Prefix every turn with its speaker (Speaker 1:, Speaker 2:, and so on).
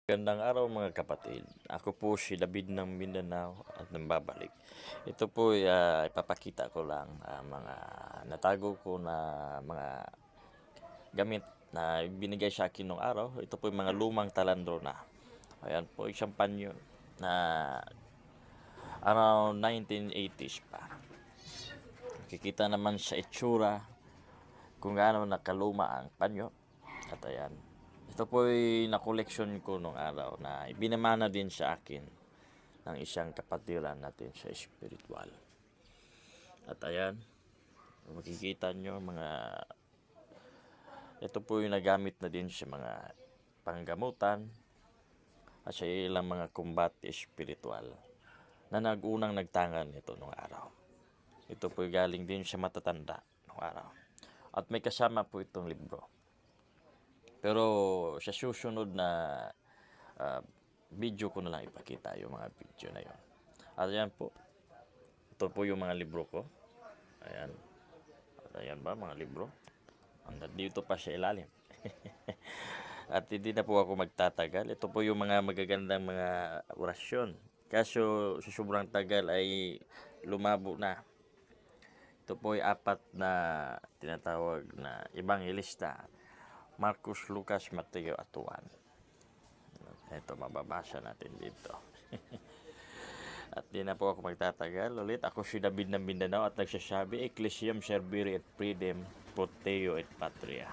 Speaker 1: Magandang araw mga kapatid. Ako po si David ng Mindanao at nambabalik. Ito po ipapakita ko lang mga natago ko na mga gamit na binigay sa akin nung araw. Ito po yung mga lumang talandro na. Ayan po, isang panyo na around 1980s pa. Nakikita naman sa itsura kung gaano nakaluma ang panyo. At ayan, ito po ay nakoleksyon ko nung araw na ibinamana din sa akin ng isang kapatiran natin sa espiritual. At ayan, makikita nyo ito po yung nagamit na din sa mga panggamutan at sa ilang mga kumbate espiritual na nagunang nagtangan nito nung araw. Ito po galing din sa matatanda nung araw. At may kasama po itong libro. Pero sa susunod na video ko na lang ipakita yung mga video na yon. At ayan po. Ito po yung mga libro ko. Ayan. At ayan ba mga libro? Dito pa sa ilalim. At hindi na po ako magtatagal. Ito po yung mga magagandang mga orasyon. Kaso sa sobrang tagal ay lumabo na. Ito po ay 4 na tinatawag na ebangelista. Marcos, Lucas, Mateo at Juan. Ito mababasa natin dito. At di na po ako magtatagal ulit. Ako si David ng Mindanao at nagsasabi, Ecclesiam Servire et Pridem, Proteo et Patria.